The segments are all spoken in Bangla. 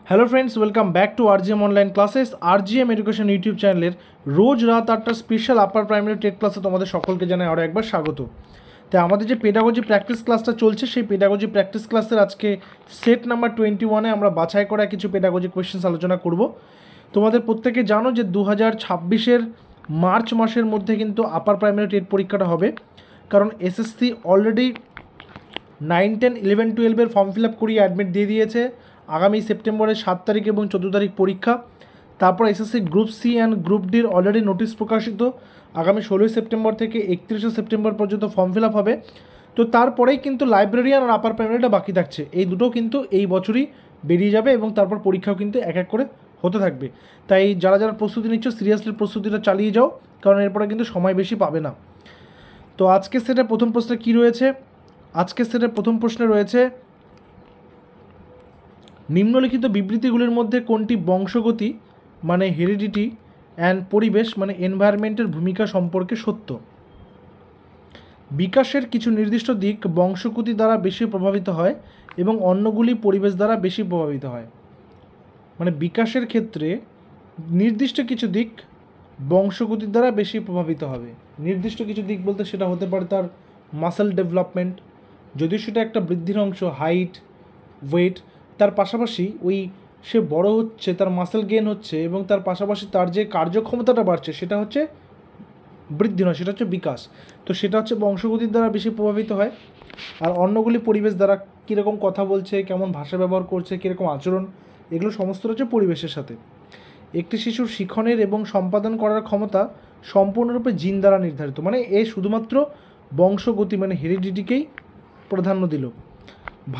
Hello friends, welcome back to RGM online classes. RGM education YouTube চ্যানেলের রোজ রাত 8টার স্পেশাল আপার প্রাইমারি টেট ক্লাসে তোমাদের সকলকে জানাই আরও একবার স্বাগত। তাই আমাদের যে পেডাগজি প্র্যাকটিস ক্লাসটা চলছে, সেই পেডাগজি প্র্যাকটিস ক্লাসের আজকে সেট নাম্বার 21-এ আমরা বাছাই করা কিছু পেডাগজি কোয়েশ্চেন্স আলোচনা করব। তোমাদের প্রত্যেকে জানো যে 2026-এর মার্চ মাসের মধ্যে কিন্তু আপার প্রাইমারি টেট পরীক্ষাটা হবে, কারণ এসএসসি অলরেডি 9, 10, 11, 12-এর ফর্ম ফিল আপ করিয়ে অ্যাডমিট দিয়ে দিয়েছে। আগামী সেপ্টেম্বরের 7 তারিখ এবং 14 তারিখ পরীক্ষা। তারপর SSC group C and group ডির অলরেডি নোটিশ প্রকাশিত। আগামী 16 সেপ্টেম্বর থেকে 31 সেপ্টেম্বর পর্যন্ত ফর্ম ফিল আপ হবে। তো তারপরেই কিন্তু লাইব্রেরিয়ান আর আপার প্রাইমারিটা বাকি থাকছে। এই দুটো কিন্তু এই বছরই বেরিয়ে যাবে এবং তারপর পরীক্ষাও কিন্তু এক এক করে হতে থাকবে। তাই যারা যারা প্রস্তুতি নিচ্ছ, সিরিয়াসলি প্রস্তুতিটা চালিয়ে যাও, কারণ এরপরে কিন্তু সময় বেশি পাবে না। তো আজকের সেটে প্রথম প্রশ্নে কী রয়েছে? আজকের সেটের প্রথম প্রশ্নে রয়েছে, নিম্নলিখিত বিবৃতিগুলির মধ্যে কোনটি বংশগতি মানে হেরিডিটি অ্যান্ড পরিবেশ মানে এনভায়রনমেন্টের ভূমিকা সম্পর্কে সত্য? বিকাশের কিছু নির্দিষ্ট দিক বংশগতি দ্বারা বেশি প্রভাবিত হয় এবং অন্যগুলি পরিবেশ দ্বারা বেশি প্রভাবিত হয়। মানে বিকাশের ক্ষেত্রে নির্দিষ্ট কিছু দিক বংশগতির দ্বারা বেশি প্রভাবিত হবে। নির্দিষ্ট কিছু দিক বলতে সেটা হতে পারে তার মাসেল ডেভেলপমেন্ট, যদিও সেটা একটা বৃদ্ধির অংশ, হাইট, ওয়েট, তার পাশাপাশি ওই সে বড় হচ্ছে, তার মাসেল গেন হচ্ছে এবং তার পাশাপাশি তার যে কার্যক্ষমতাটা বাড়ছে, সেটা হচ্ছে বৃদ্ধি নয়, সেটা হচ্ছে বিকাশ। তো সেটা হচ্ছে বংশগতির দ্বারা বেশি প্রভাবিত হয়। আর অন্যগুলি পরিবেশ দ্বারা, কীরকম কথা বলছে, কেমন ভাষা ব্যবহার করছে, কীরকম আচরণ, এগুলো সমস্ত হচ্ছে পরিবেশের সাথে। একটি শিশুর শিখনের এবং সম্পাদন করার ক্ষমতা সম্পূর্ণরূপে জিন দ্বারা নির্ধারিত। মানে এ শুধুমাত্র বংশগতি মানে হেরিডিটিকেই প্রাধান্য দিল।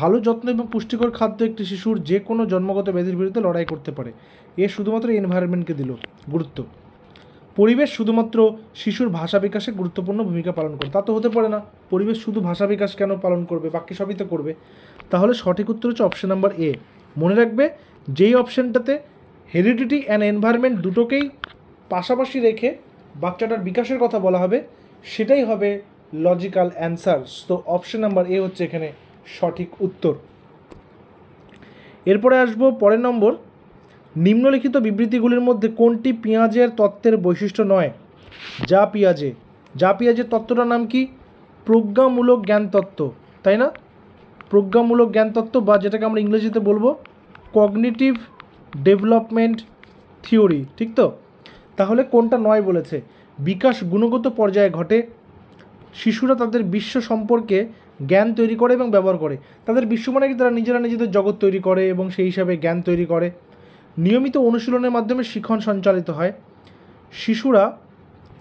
ভালো যত্ন এবং পুষ্টিকর খাদ্য একটি শিশুর যে কোনো জন্মগত ব্যাধির বিরুদ্ধে লড়াই করতে পারে। এ শুধুমাত্র এনভায়রনমেন্টকে দিল গুরুত্ব। পরিবেশ শুধুমাত্র শিশুর ভাষা বিকাশে গুরুত্বপূর্ণ ভূমিকা পালন করে। তা তো হতে পারে না, পরিবেশ শুধু ভাষা বিকাশ কেন পালন করবে, বাকি সবই তো করবে। তাহলে সঠিক উত্তর হচ্ছে অপশন নাম্বার এ। মনে রাখবে, যেই অপশানটাতে হেরিডিটি অ্যান্ড এনভায়রনমেন্ট দুটোকেই পাশাপাশি রেখে বাচ্চাটার বিকাশের কথা বলা হবে, সেটাই হবে লজিক্যাল অ্যান্সার। তো অপশন নাম্বার এ হচ্ছে এখানে সঠিক উত্তর। এরপরে আসবো পরের নম্বর, নিম্নলিখিত বিবৃতিগুলির মধ্যে কোনটি পিঁয়াজের তত্ত্বের বৈশিষ্ট্য নয়? যা পিঁয়াজের তত্ত্বটার নাম কি? প্রজ্ঞামূলক জ্ঞান তত্ত্ব, তাই না? প্রজ্ঞামূলক জ্ঞান তত্ত্ব, বা যেটাকে আমরা ইংরেজিতে বলবো কগনিটিভ ডেভেলপমেন্ট থিওরি, ঠিক তো? তাহলে কোনটা নয় বলেছে? বিকাশ গুণগত পর্যায়ে ঘটে। শিশুরা তাদের বিশ্ব সম্পর্কে জ্ঞান তৈরি করে এবং ব্যবহার করে। তাদের বিশ্ব মানে কি? তারা নিজেরা নিজেদের জগৎ তৈরি করে এবং সেই হিসাবে জ্ঞান তৈরি করে। নিয়মিত অনুশীলনের মাধ্যমে শিখন সঞ্চালিত হয়। শিশুরা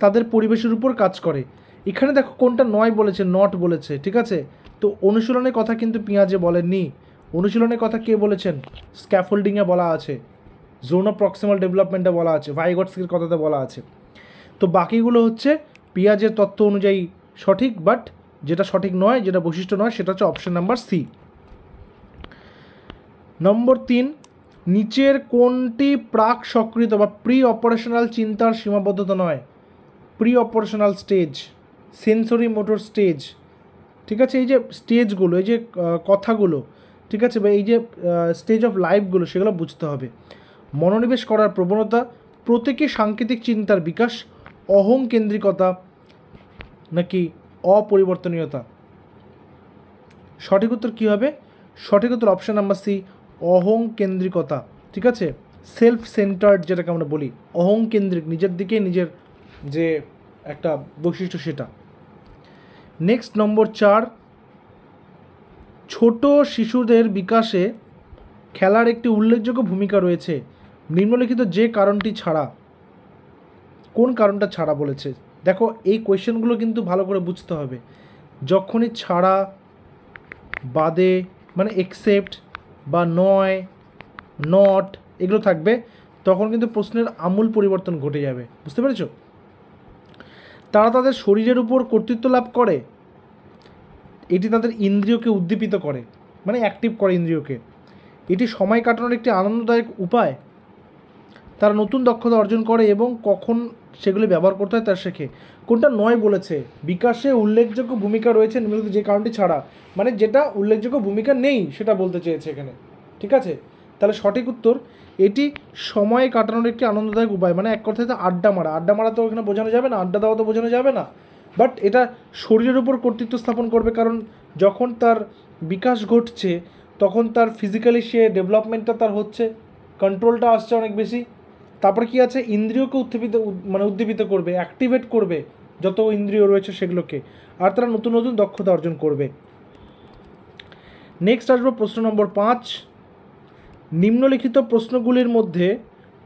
তাদের পরিবেশের উপর কাজ করে। এখানে দেখো কোনটা নয় বলেছে, নট বলেছে, ঠিক আছে? তো অনুশীলনের কথা কিন্তু পিঁয়াজে বলেননি। অনুশীলনের কথা কে বলেছেন? স্ক্যাফোল্ডিংয়ে বলা আছে, জোন অফ প্রক্সিমাল ডেভেলপমেন্টে বলা আছে, ভাইগটস্কির কথাতে বলা আছে। তো বাকিগুলো হচ্ছে পিঁয়াজের তত্ত্ব অনুযায়ী সঠিক, বাট যেটা সঠিক নয়, যেটা বৈশিষ্ট্য নয়, সেটা হচ্ছে অপশন নাম্বার সি। নম্বর 3, নিচের কোনটি প্রাক সক্রিয় বা প্রি অপারেশনাল চিন্তার সীমাবদ্ধতা নয়? Pre operational stage, sensory motor stage, ঠিক আছে? এই যে স্টেজগুলো, এই যে কথাগুলো, ঠিক আছে, বা এই যে স্টেজ অফ লাইফগুলো, সেগুলো বুঝতে হবে। মনোনিবেশ করার প্রবণতা, প্রতীকী সাংকেতিক চিন্তার বিকাশ, অহং কেন্দ্রিকতা নাকি অপরিবর্তনীয়তা? সঠিক উত্তর কী হবে? সঠিক উত্তর অপশান নাম্বার সি, অহং কেন্দ্রিকতা, ঠিক আছে? সেলফ সেন্টার্ড যেটাকে আমরা বলি, অহং কেন্দ্রিক, নিজের দিকে নিজের যে একটা বৈশিষ্ট্য সেটা। নেক্সট নম্বর 4, ছোট শিশুদের বিকাশে খেলার একটি উল্লেখযোগ্য ভূমিকা রয়েছে নিম্নলিখিত যে কারণটি ছাড়া। কোন কারণটা ছাড়া বলেছে? দেখো, এই কোয়েশ্চেনগুলো কিন্তু ভালো করে বুঝতে হবে। যখনই ছাড়া, বাদে মানে এক্সেপ্ট বা নয়, নট, এগুলো থাকবে, তখন কিন্তু প্রশ্নের আমূল পরিবর্তন ঘটে যাবে। বুঝতে পেরেছ? তারা তাদের শরীরের উপর কর্তৃত্ব লাভ করে। এটি তাদের ইন্দ্রিয়কে উদ্দীপিত করে, মানে অ্যাক্টিভ করে ইন্দ্রিয়কে। এটি সময় কাটানোর একটি আনন্দদায়ক উপায়। তারা নতুন দক্ষতা অর্জন করে এবং কখন সেগুলি ব্যবহার করতে হয় তা শেখে। কোনটা নয় বলেছে? বিকাশে উল্লেখযোগ্য ভূমিকা রয়েছে নিম্নলিখিত যে কারণটি ছাড়া, মানে যেটা উল্লেখযোগ্য ভূমিকা নেই সেটা বলতে চেয়েছে এখানে, ঠিক আছে? তাহলে সঠিক উত্তর এটি সময় কাটানোর একটি আনন্দদায়ক উপায়, মানে এক কথায় তো আড্ডা মারা। আড্ডা মারা তো এখানে বোঝানো যাবে না, আড্ডা দেওয়া তো বোঝানো যাবে না, বাট এটা শরীরের উপর কর্তৃত্ব স্থাপন করবে, কারণ যখন তার বিকাশ ঘটছে তখন তার ফিজিক্যালি সে ডেভেলপমেন্টটা তার হচ্ছে, কন্ট্রোলটা আসছে অনেক বেশি। তারপর কি আছে, ইন্দ্রিয়কে উদ্দীপিত করবে, অ্যাক্টিভেট করবে যত ইন্দ্রিয় রয়েছে সেগুলোকে, আর তারা নতুন নতুন দক্ষতা অর্জন করবে। নেক্সট আসবো প্রশ্ন নম্বর 5। নিম্নলিখিত প্রশ্নগুলির মধ্যে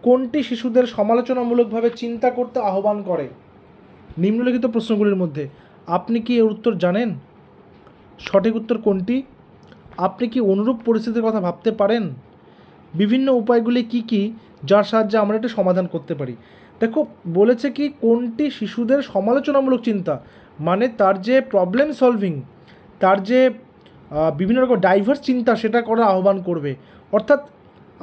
কোনটি শিশুদের সমালোচনামূলকভাবে চিন্তা করতে আহ্বান করে? নিম্নলিখিত প্রশ্নগুলির মধ্যে আপনি কি এর উত্তর জানেন? সঠিক উত্তর কোনটি? আপনি কি অনুরূপ পরিস্থিতির কথা ভাবতে পারেন? বিভিন্ন উপায়গুলি কি কি যার সাহায্যে আমরা এটা সমাধান করতে পারি? দেখো বলেছে কি কোনটি শিশুদের সমালোচনামূলক চিন্তা, মানে তার যে প্রবলেম সলভিং, তার যে বিভিন্ন রকম ডাইভার্স চিন্তা সেটা করার আহ্বান করবে। অর্থাৎ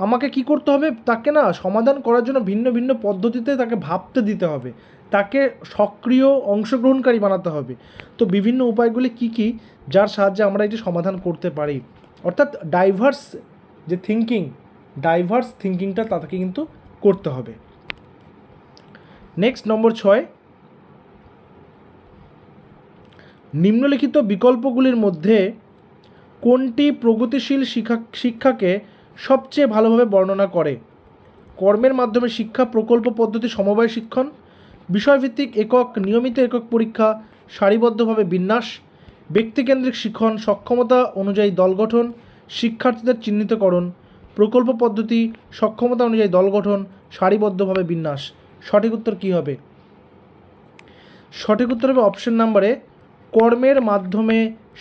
আমাকে কি করতে হবে, তাকে না সমাধান করার জন্য ভিন্ন ভিন্ন পদ্ধতিতে তাকে ভাবতে দিতে হবে, তাকে সক্রিয় অংশগ্রহণকারী বানাতে হবে। তো বিভিন্ন উপায়গুলি কি কি যার সাহায্যে আমরা এটি সমাধান করতে পারি, অর্থাৎ ডাইভার্স থিঙ্কিংটা তাকে কিন্তু করতে হবে। নেক্সট নম্বর 6। নিম্নলিখিত বিকল্পগুলির মধ্যে কোনটি প্রগতিশীল শিক্ষাকে সবচেয়ে ভালোভাবে বর্ণনা করে? কর্মের মাধ্যমে শিক্ষা, প্রকল্প পদ্ধতি, সমবায় শিক্ষণ, বিষয়ভিত্তিক একক, নিয়মিত একক পরীক্ষা, সারিবদ্ধভাবে বিন্যাস, ব্যক্তিকেন্দ্রিক শিক্ষণ, সক্ষমতা অনুযায়ী দল গঠন, শিক্ষার্থীদের চিহ্নিতকরণ, প্রকল্প পদ্ধতি, সক্ষমতা অনুযায়ী দল গঠন, সারিবদ্ধভাবে বিন্যাস। সঠিক উত্তর কী হবে? সঠিক উত্তর হবে অপশন নাম্বারে কর্মের মাধ্যমে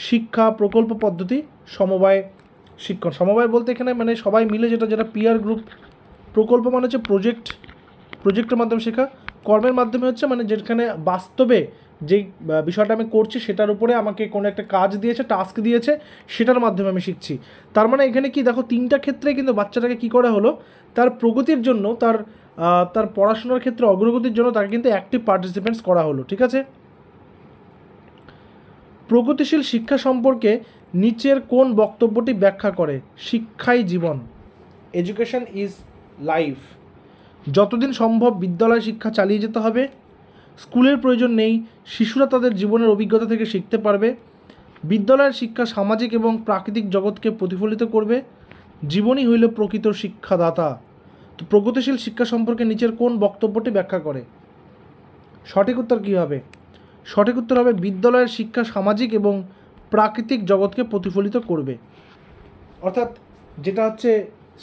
শিক্ষা, প্রকল্প পদ্ধতি, সমবায় শিক্ষণ। সমবায় বলতে এখানে মানে সবাই মিলে যেটা পিয়ার গ্রুপ, প্রকল্প মানে হচ্ছে প্রজেক্টের মাধ্যমে শেখা, কর্মের মাধ্যমে হচ্ছে মানে যেখানে বাস্তবে যে বিষয়টা আমি করছি সেটার উপরে আমাকে কোনো একটা কাজ দিয়েছে, টাস্ক দিয়েছে, সেটার মাধ্যমে আমি শিখছি। তার মানে এখানে কি দেখো, তিনটা ক্ষেত্রে কিন্তু বাচ্চাটাকে কি করা হলো, তার প্রগতির জন্য, তার পড়াশোনার ক্ষেত্রে অগ্রগতির জন্য তাকে কিন্তু অ্যাক্টিভ পার্টিসিপেন্টস করা হলো। ঠিক আছে, প্রগতিশীল শিক্ষা সম্পর্কে নিচের কোন বক্তব্যটি ব্যাখ্যা করে? শিক্ষাই জীবন, এডুকেশন ইজ লাইফ। যতদিন সম্ভব বিদ্যালয় শিক্ষা চালিয়ে যেতে হবে, স্কুলের প্রয়োজন নেই, শিশুরা তাদের জীবনের অভিজ্ঞতা থেকে শিখতে পারবে, বিদ্যালয়ের শিক্ষা সামাজিক এবং প্রাকৃতিক জগৎকে প্রতিফলিত করবে, জীবনই হইল প্রকৃত শিক্ষাদাতা। তো প্রগতিশীল শিক্ষা সম্পর্কে নিচের কোন বক্তব্যটি ব্যাখ্যা করে? সঠিক উত্তর কী হবে? সঠিক উত্তর হবে বিদ্যালয়ের শিক্ষা সামাজিক এবং প্রাকৃতিক জগৎকে প্রতিফলিত করবে। অর্থাৎ যেটা হচ্ছে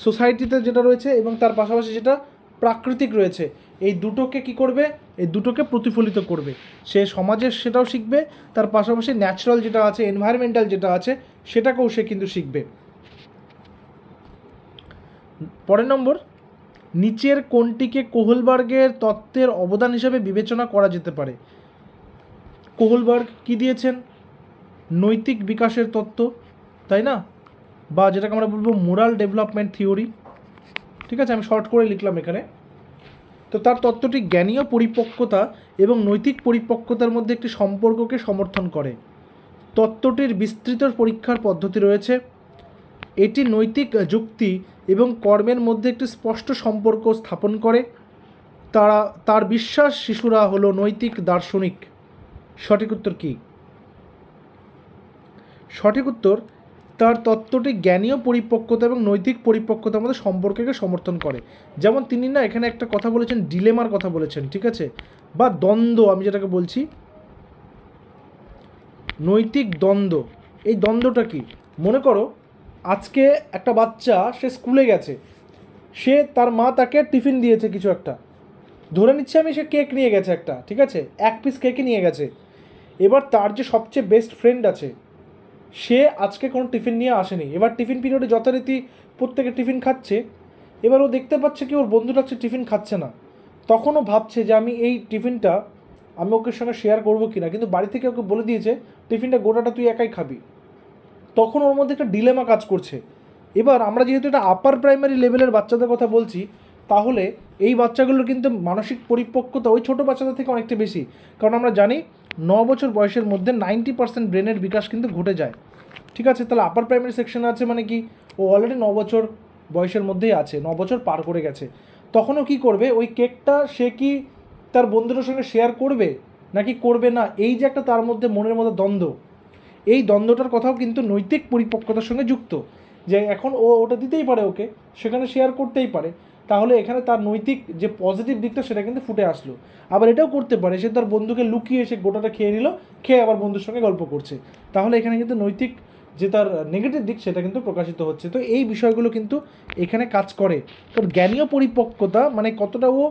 সোসাইটিতে যেটা রয়েছে এবং তার পাশাপাশি যেটা প্রাকৃতিক রয়েছে, এই দুটোকে কি করবে? এই দুটোকে প্রতিফলিত করবে। সে সমাজের সেটাও শিখবে, তার পাশাপাশি ন্যাচারাল যেটা আছে, এনভায়রনমেন্টাল যেটা আছে, সেটাকেও সে কিন্তু শিখবে। পরের নম্বর, নিচের কোনটিকে কোহলবার্গের তত্ত্বের অবদান হিসেবে বিবেচনা করা যেতে পারে? কোহলবার্গ কি দিয়েছেন? নৈতিক বিকাশের তত্ত্ব, তাই না? বা যেটাকে আমরা বলবো মোরাল ডেভেলপমেন্ট থিওরি। ঠিক আছে, আমি শর্ট করে লিখলাম এখানে। তো তার তত্ত্বটি জ্ঞানীয় পরিপক্কতা এবং নৈতিক পরিপক্কতার মধ্যে একটি সম্পর্ককে সমর্থন করে। তত্ত্বটির বিস্তৃত পরীক্ষার পদ্ধতি রয়েছে। এটি নৈতিক যুক্তি এবং কর্মের মধ্যে একটি স্পষ্ট সম্পর্ক স্থাপন করে। তার বিশ্বাস শিশুরা হলো নৈতিক দার্শনিক। সঠিক উত্তর কী? সঠিক উত্তর, তার তত্ত্বটি জ্ঞানীয় পরিপক্কতা এবং নৈতিক পরিপক্কতার মধ্যে সম্পর্ককে সমর্থন করে। যেমন তিনি না এখানে একটা কথা বলেছেন, ডিলেমার কথা বলেছেন, ঠিক আছে, বা দ্বন্দ্ব, আমি যেটাকে বলছি নৈতিক দ্বন্দ্ব। এই দ্বন্দ্বটা কি? মনে করো আজকে একটা বাচ্চা, সে স্কুলে গেছে, সে তার মা তাকে টিফিন দিয়েছে কিছু একটা, ধরে নিচ্ছি আমি, সে কেক নিয়ে গেছে একটা, ঠিক আছে, এক পিস কেকে নিয়ে গেছে। এবার তার যে সবচেয়ে বেস্ট ফ্রেন্ড আছে, সে আজকে কোনো টিফিন নিয়ে আসেনি। এবার টিফিন পিরিয়ডে যথারীতি প্রত্যেকে টিফিন খাচ্ছে। এবার ও দেখতে পাচ্ছে কি ওর বন্ধুটা হচ্ছে টিফিন খাচ্ছে না, তখনও ভাবছে যে আমি এই টিফিনটা আমি ওকে সঙ্গে শেয়ার করবো কিনা, কিন্তু বাড়ি থেকে ওকে বলে দিয়েছে টিফিনটা গোটাটা তুই একাই খাবি। তখন ওর মধ্যে একটা ডিলেমা কাজ করছে। এবার আমরা যেহেতু এটা আপার প্রাইমারি লেভেলের বাচ্চাদের কথা বলছি, তাহলে এই বাচ্চাগুলোর কিন্তু মানসিক পরিপক্কতা ওই ছোটো বাচ্চাদের থেকে অনেকটা বেশি, কারণ আমরা জানি 9 বছর বয়সের মধ্যে 90% ব্রেনের বিকাশ কিন্তু ঘটে যায়। ঠিক আছে, তাহলে আপার প্রাইমারি সেকশন আছে, মানে কি ও অলরেডি 9 বছর বয়সের মধ্যেই আছে, 9 বছর পার করে গেছে, তখনও কি করবে, ওই কেকটা সে কি তার বন্ধুদের সঙ্গে শেয়ার করবে নাকি করবে না, এই যে একটা তার মধ্যে মনের মধ্যে দ্বন্দ্ব, এই দ্বন্দ্বটার কথাও কিন্তু নৈতিক পরিপক্কতার সঙ্গে যুক্ত, যে এখন ও ওটা দিতেই পারে, ওকে সেখানে শেয়ার করতেই পারে, তাহলে এখানে তার নৈতিক যে পজিটিভ দিকটা সেটা কিন্তু ফুটে আসলো। আবার এটাও করতে পারে সে তার বন্ধুকে লুকিয়ে সে গোটাটা খেয়ে নিল, খেয়ে আবার বন্ধুর সঙ্গে গল্প করছে, তাহলে এখানে কিন্তু নৈতিক যে তার নেগেটিভ দিক সেটা কিন্তু প্রকাশিত হচ্ছে। তো এই বিষয়গুলো কিন্তু এখানে কাজ করে। তো জ্ঞানীয় পরিপক্কতা মানে কতটা ও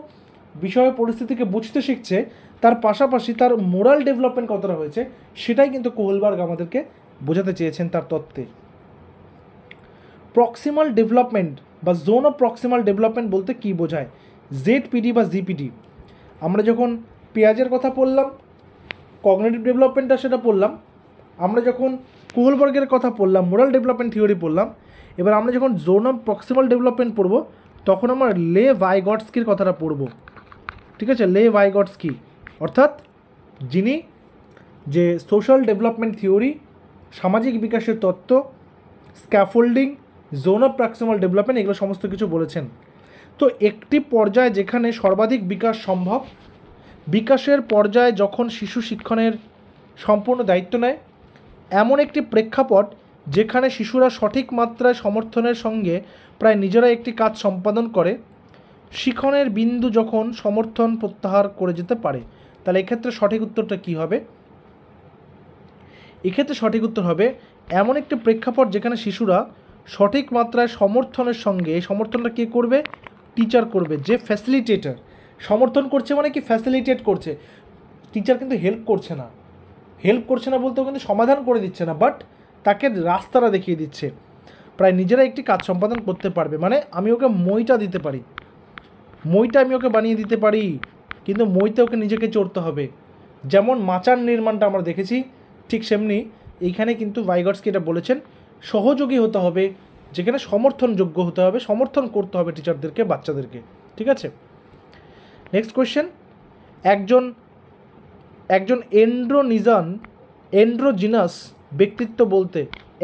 বিষয় পরিস্থিতিকে বুঝতে শিখছে, তার পাশাপাশি তার মোরাল ডেভেলপমেন্ট কতটা হয়েছে, সেটাই কিন্তু কোহলবার্গ আমাদেরকে বোঝাতে চেয়েছেন তার তত্ত্বে। প্রক্সিমাল ডেভেলপমেন্ট বা জোন অফ প্রক্সিমাল ডেভেলপমেন্ট বলতে কী বোঝায়? জেডপিডি বা জিপিডি। আমরা যখন পেঁয়াজের কথা পড়লাম, কগনিটিভ ডেভেলপমেন্টটা সেটা পড়লাম, আমরা যখন কোহলবার্গের কথা পড়লাম, মোরাল ডেভেলপমেন্ট থিওরি পড়লাম, এবার আমরা যখন জোন অফ প্রক্সিমাল ডেভেলপমেন্ট পড়ব তখন আমরা লে ভাইগটস্কির কথাটা পড়ব। ঠিক আছে, লে ভাইগটস্কি অর্থাৎ যিনি যে সোশ্যাল ডেভেলপমেন্ট থিওরি, সামাজিক বিকাশের তত্ত্ব, scaffolding, zone of proximal development এগুলো সমস্ত কিছু বলেছেন। তো একটি পর্যায়ে যেখানে সর্বাধিক বিকাশ সম্ভব, বিকাশের পর্যায়ে যখন শিশু শিক্ষণের সম্পূর্ণ দায়িত্ব নেয়, এমন একটি প্রেক্ষাপট যেখানে শিশুরা সঠিক মাত্রায় সমর্থনের সঙ্গে প্রায় নিজেরাই একটি কাজ সম্পাদন করে, শিক্ষণের বিন্দু যখন সমর্থন প্রত্যাহার করে যেতে পারে, তাহলে এক্ষেত্রে সঠিক উত্তরটা কী হবে? এক্ষেত্রে সঠিক উত্তর হবে এমন একটি প্রেক্ষাপট যেখানে শিশুরা সঠিক মাত্রায় সমর্থনের সঙ্গে, এই সমর্থনটা কে করবে? টিচার করবে, যে ফ্যাসিলিটেটর। সমর্থন করছে মানে কি? ফ্যাসিলিটেট করছে। টিচার কিন্তু হেল্প করছে না, হেল্প করছে না বলতেও কিন্তু সমাধান করে দিচ্ছে না, বাট তাকে রাস্তাটা দেখিয়ে দিচ্ছে, প্রায় নিজেরা একটি কাজ সম্পাদন করতে পারবে। মানে আমি ওকে মইটা দিতে পারি, মইটা আমি ওকে বানিয়ে দিতে পারি, কিন্তু মইতে ওকে নিজেকে চড়তে হবে। যেমন মাচার নির্মাণটা আমরা দেখেছি, ঠিক সেমনি এইখানে কিন্তু ভাইগটস্কি এটা বলেছেন, সহযোগী হতে হবে, যেখানে সমর্থনযোগ্য হতে হবে, সমর্থন করতে হবে টিচারদেরকে, বাচ্চাদেরকে। ঠিক আছে, নেক্সট কোয়েশ্চেন। একজন এন্ড্রোজিনাস ব্যক্তিত্ব বলতে,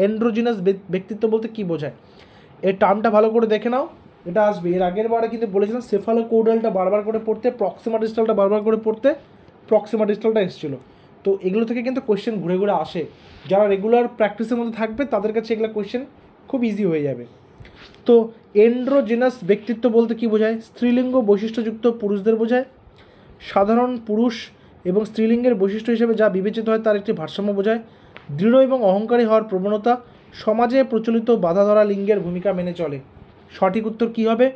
এন্ড্রোজিনাস ব্যক্তিত্ব বলতে কী বোঝায়? এর টার্মটা ভালো করে দেখে নাও, এটা আসবে। এর আগের বারে কিন্তু বলেছিলাম সেফালোকোডালটা বারবার করে পড়তে, প্রক্সিমা ডিস্টালটা বারবার করে পড়তে, প্রক্সিমা ডিস্টালটা এসেছিলো। তো এগুলো থেকে কিন্তু কোয়েশ্চেন ঘুরে ঘুরে আসে, যারা রেগুলার প্র্যাকটিসের মধ্যে থাকবে তাদের কাছে এগুলো কোয়েশ্চেন খুব ইজি হয়ে যাবে। তো এন্ড্রোজেনাস ব্যক্তিত্ব বলতে কী বোঝায়? স্ত্রীলিঙ্গ বৈশিষ্ট্যযুক্ত পুরুষদের বোঝায়। সাধারণ পুরুষ এবং স্ত্রীলিঙ্গের বৈশিষ্ট্য হিসেবে যা বিবেচিত হয় তার একটি ভারসাম্য বোঝায়। দৃঢ় এবং অহংকারী হওয়ার প্রবণতা, সমাজে প্রচলিত বাঁধাধরা লিঙ্গের ভূমিকা মেনে চলে। সঠিক উত্তর কী হবে?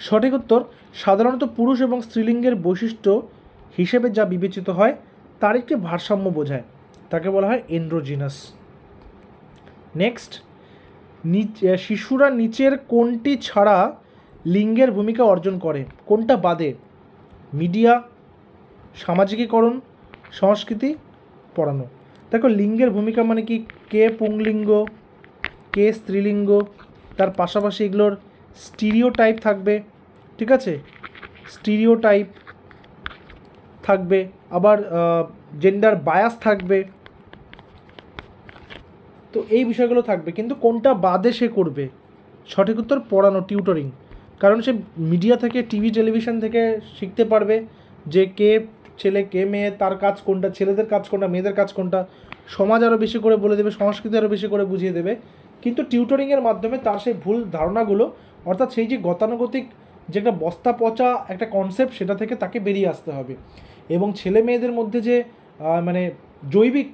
সঠিক উত্তর সাধারণত পুরুষ এবং স্ত্রীলিঙ্গের বৈশিষ্ট্য হিসেবে যা বিবেচিত হয় তার একটি ভারসাম্য বোঝায়, তাকে বলা হয় এন্ড্রোজিনাস। নেক্সট, শিশুরা নিচের কোনটি ছাড়া লিঙ্গের ভূমিকা অর্জন করে? কোনটা বাদে? মিডিয়া, সামাজিকীকরণ, সংস্কৃতি, পড়ানো। দেখো লিঙ্গের ভূমিকা মানে কি? কে পুংলিঙ্গ, কে স্ত্রীলিঙ্গ, তার পাশাপাশি এগুলোর স্টিরিওটাইপ থাকবে। ঠিক আছে, স্টিরিওটাইপ থাকবে, আবার জেন্ডার বায়াস থাকবে। তো এই বিষয়গুলো থাকবে, কিন্তু কোনটা বাদে সে করবে? সঠিক উত্তর পড়ানো, টিউটরিং। কারণ সে মিডিয়া থেকে, টিভি টেলিভিশন থেকে শিখতে পারবে যে কে ছেলে কে মেয়ে, তার কাজ কোনটা, ছেলেদের কাজ কোনটা, মেয়েদের কাজ কোনটা। সমাজ আরও বেশি করে বলে দেবে, সংস্কৃতি আরও বেশি করে বুঝিয়ে দেবে। কিন্তু টিউটরিংয়ের মাধ্যমে তার সেই ভুল ধারণাগুলো, অর্থাৎ সেই যে গতানুগতিক যে একটা বস্তা পচা একটা কনসেপ্ট, সেটা থেকে তাকে বেরিয়ে আসতে হবে। এবং ছেলে মেয়েদের মধ্যে যে মানে জৈবিক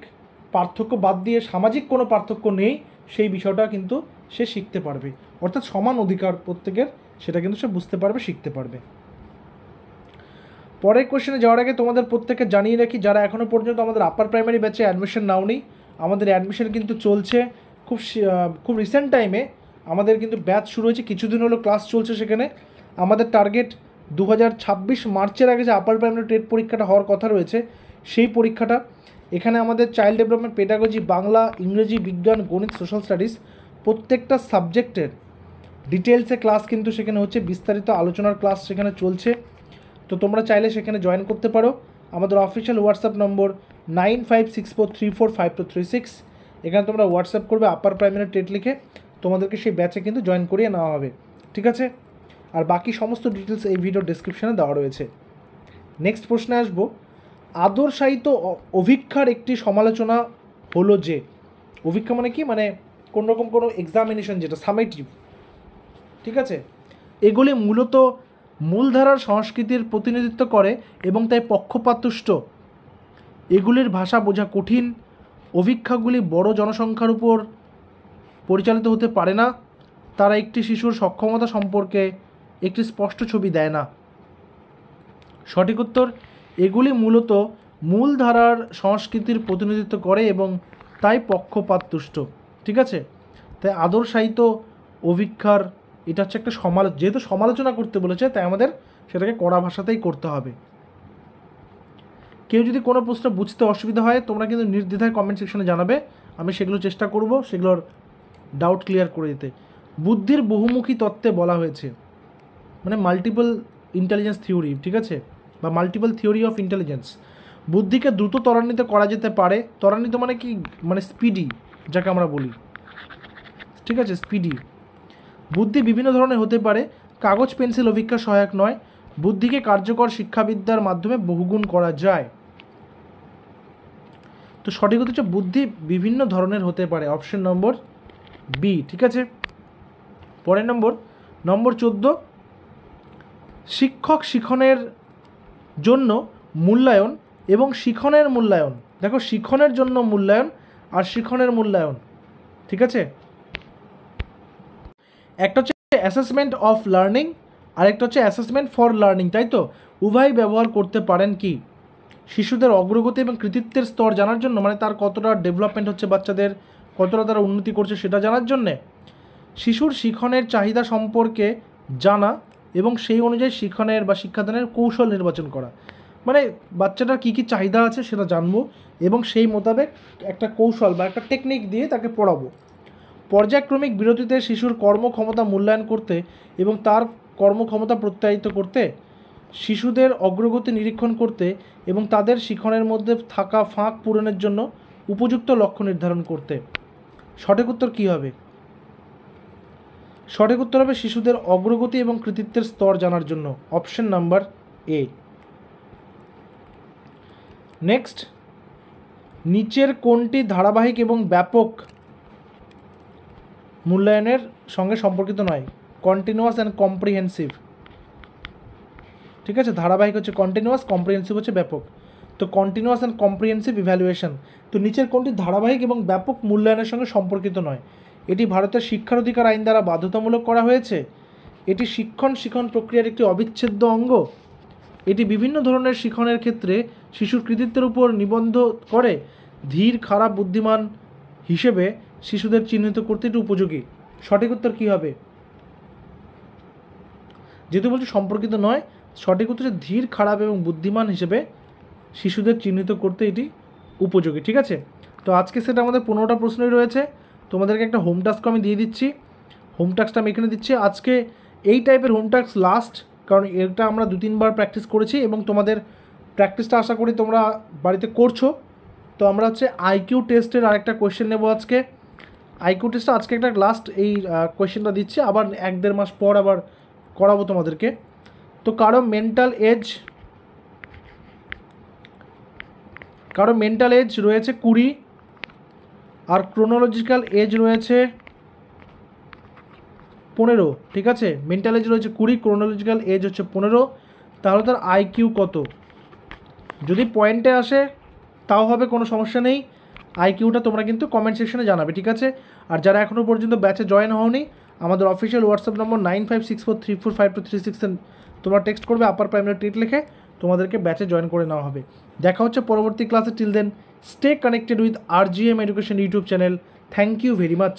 পার্থক্য বাদ দিয়ে সামাজিক কোনো পার্থক্য নেই, সেই বিষয়টা কিন্তু সে শিখতে পারবে। অর্থাৎ সমান অধিকার প্রত্যেকের, সেটা কিন্তু সে বুঝতে পারবে, শিখতে পারবে। পরের কোশ্চেনে যাওয়ার আগে তোমাদের প্রত্যেককে জানিয়ে রাখি, যারা এখনও পর্যন্ত আমাদের আপার প্রাইমারি ব্যাচে অ্যাডমিশন নাওনি, আমাদের অ্যাডমিশন কিন্তু চলছে। খুব রিসেন্ট টাইমে আমাদের কিন্তু ব্যাচ শুরু হয়েছে, কিছুদিন হলো ক্লাস চলছে। সেখানে আমাদের টার্গেট 2026 মার্চের আগে যে আপার প্রাইমারি টেট পরীক্ষাটা হওয়ার কথা রয়েছে, সেই পরীক্ষাটা এখানে আমাদের চাইল্ড ডেভেলপমেন্ট, পেডাগজি, বাংলা, ইংরেজি, বিজ্ঞান, গণিত, সোশ্যাল স্টাডিজ প্রত্যেকটা সাবজেক্টের ডিটেলসে ক্লাস কিন্তু সেখানে হচ্ছে, বিস্তারিত আলোচনার ক্লাস সেখানে চলছে। তো তোমরা চাইলে সেখানে জয়েন করতে পারো। আমাদের অফিসিয়াল হোয়াটসঅ্যাপ নম্বর 9564345236, এখানে তোমরা হোয়াটসঅ্যাপ করবে আপার প্রাইমারি টেট লিখে, তোমাদেরকে সেই ব্যাচে কিন্তু জয়েন করিয়ে নেওয়া হবে, ঠিক আছে। আর বাকি সমস্ত ডিটেলস এই ভিডিও ডেসক্রিপশানে দেওয়া রয়েছে। নেক্সট প্রশ্নে আসবো, আদর্শায়িত অভিক্ষার একটি সমালোচনা হলো যে, অভিক্ষা মানে কি, মানে কোনোরকম কোনো এক্সামিনেশন যেটা সামেটিভ, ঠিক আছে, এগুলি মূলত মূলধারার সংস্কৃতির প্রতিনিধিত্ব করে এবং তাই পক্ষপাতদুষ্ট। এগুলির ভাষা বোঝা কঠিন। অভিক্ষাগুলি বড় জনসংখ্যার উপর পরিচালিত হতে পারে না। তারা একটি শিশুর সক্ষমতা সম্পর্কে একটি স্পষ্ট ছবি দেয় না। সঠিক উত্তর, এগুলি মূলত মূলধারার সংস্কৃতির প্রতিনিধিত্ব করে এবং তাই পক্ষপাতদুষ্ট, ঠিক আছে। তাই আদর্শায়িত অভিক্ষার এটা হচ্ছে একটা যেহেতু সমালোচনা করতে বলেছে, তাই আমাদের সেটাকে কড়া ভাষাতেই করতে হবে। কেউ যদি কোনো প্রশ্ন বুঝতে অসুবিধা হয়, তোমরা কিন্তু নির্দ্বিধায় কমেন্ট সেকশনে জানাবে, আমি সেগুলো চেষ্টা করব সেগুলোর ডাউট ক্লিয়ার করে দিতে। বুদ্ধির বহুমুখী তত্ত্বে বলা হয়েছে, মানে মাল্টিপল ইন্টেলিজেন্স থিওরি, ঠিক আছে, বা মাল্টিপল থিওরি অফ ইন্টেলিজেন্স। বুদ্ধিকে দ্রুত ত্বরান্বিত করা যেতে পারে। ত্বরান্বিত মানে কি, মানে স্পিডি, যাকে আমরা বলি, ঠিক আছে, স্পিডি। বুদ্ধি বিভিন্ন ধরনের হতে পারে, কাগজ পেন্সিল অভিক্ষা সহায়ক নয়। বুদ্ধিকে কার্যকর শিক্ষাবিদ্যার মাধ্যমে বহুগুণ করা যায়। তো সঠিক উত্তর হচ্ছে বুদ্ধি বিভিন্ন ধরনের হতে পারে, অপশন নম্বর বি, ঠিক আছে। পরের নম্বর 14, শিক্ষক শিক্ষণের জন্য মূল্যায়ন এবং শিক্ষণের মূল্যায়ন। দেখো, শিক্ষণের জন্য মূল্যায়ন আর শিক্ষণের মূল্যায়ন, ঠিক আছে। একটা হচ্ছে অ্যাসেসমেন্ট অফ লার্নিং, আরেকটা হচ্ছে অ্যাসেসমেন্ট ফর লার্নিং, তাই তো। উভয় ব্যবহার করতে পারেন কি, শিশুদের অগ্রগতি এবং কৃতিত্বের স্তর জানার জন্য, মানে তার কতটা ডেভেলপমেন্ট হচ্ছে, বাচ্চাদের কতটা তারা উন্নতি করছে সেটা জানার জন্যে। শিশুর শিক্ষণের চাহিদা সম্পর্কে জানা এবং সেই অনুযায়ী শিক্ষণের বা শিক্ষাদানের কৌশল নির্বাচন করা, মানে বাচ্চাটার কী কী চাহিদা আছে সেটা জানবো এবং সেই মোতাবেক একটা কৌশল বা একটা টেকনিক দিয়ে তাকে পড়াবো। পর্যায়ক্রমিক বিরতিতে শিশুর কর্মক্ষমতা মূল্যায়ন করতে এবং তার কর্মক্ষমতা প্রত্যায়িত করতে, শিশুদের অগ্রগতি নিরীক্ষণ করতে এবং তাদের শিক্ষণের মধ্যে থাকা ফাঁক পূরণের জন্য উপযুক্ত লক্ষ্য নির্ধারণ করতে। সঠিক উত্তর কী হবে? সঠিক উত্তর হবে শিশুদের অগ্রগতি এবং কৃতিত্বের স্তর জানার জন্য, অপশন নাম্বার এ। নেক্সট, নিচের কোনটি ধারাবাহিক এবং ব্যাপক মূল্যায়নের সঙ্গে সম্পর্কিত নয়? কন্টিনিউয়াস অ্যান্ড কম্প্রিহেন্সিভ, ঠিক আছে। ধারাবাহিক হচ্ছে কন্টিনিউয়াস, কম্প্রিহেন্সিভ হচ্ছে ব্যাপক। তো কন্টিনিউয়াস অ্যান্ড কম্প্রিহেন্সিভ ইভ্যালুয়েশন, তো নিচের কোনটি ধারাবাহিক এবং ব্যাপক মূল্যায়নের সঙ্গে সম্পর্কিত নয়? এটি ভারতের শিক্ষার অধিকার আইন দ্বারা বাধ্যতামূলক করা হয়েছে। এটি শিক্ষণ প্রক্রিয়ার একটি অবিচ্ছেদ্য অঙ্গ। এটি বিভিন্ন ধরনের শিক্ষণের ক্ষেত্রে শিশুর কৃতিত্বের উপর নিবন্ধ করে। ধীর, খারাপ, বুদ্ধিমান হিসেবে শিশুদের চিহ্নিত করতে এটি উপযোগী। সঠিক উত্তর কী হবে? যেহেতু বলছি সম্পর্কিত নয়, সঠিক উত্তর হচ্ছে ধীর, খারাপ এবং বুদ্ধিমান হিসেবে শিশুদের চিহ্নিত করতে এটি উপযোগী, ঠিক আছে। তো আজকে সেটা আমাদের 15টা প্রশ্নই রয়েছে। তোমাদেরকে একটা হোম টাস্ক আমি দিয়ে দিচ্ছি, হোম টাস্কটা আমি এখানে দিচ্ছি। আজকে এই টাইপের হোম টাস্ক লাস্ট, কারণ এটা আমরা 2-3বার প্র্যাকটিস করেছি এবং তোমাদের প্র্যাকটিসটা আশা করি তোমরা বাড়িতে করছো। তো আমরা হচ্ছে আইকিউ টেস্টের আরেকটা কোয়েশ্চেন নেব আজকে। আইকিউ টেস্টটা আজকে একটা লাস্ট এই কোয়েশ্চেনটা দিচ্ছি, আবার 1-1.5 মাস পর আবার করাবো তোমাদেরকে। তো কারো মেন্টাল এজ রয়েছে 20 আর ক্রোনোলজিক্যাল এজ রয়েছে 15, ঠিক আছে। মেন্টাল এজ রয়েছে 20, ক্রোনোলজিক্যাল এজ হচ্ছে 15। তাহলে তার আইকিউ কত? যদি পয়েন্টে আসে তাও হবে, কোনো সমস্যা নেই। আইকিউটা তোমরা কিন্তু কমেন্ট সেকশনে জানাবে, ঠিক আছে। আর যারা এখনও পর্যন্ত ব্যাচে জয়েন হওনি, আমাদের অফিসিয়াল হোয়াটসঅ্যাপ নম্বর 9564345236 তোমরা টেক্সট করবে আপার প্রাইমারি টেট লিখে, তোমাদেরকে ব্যাচে জয়েন করে নেওয়া হবে। দেখা হচ্ছে পরবর্তী ক্লাসে। Till then stay connected with RGM education YouTube channel. Thank you very much.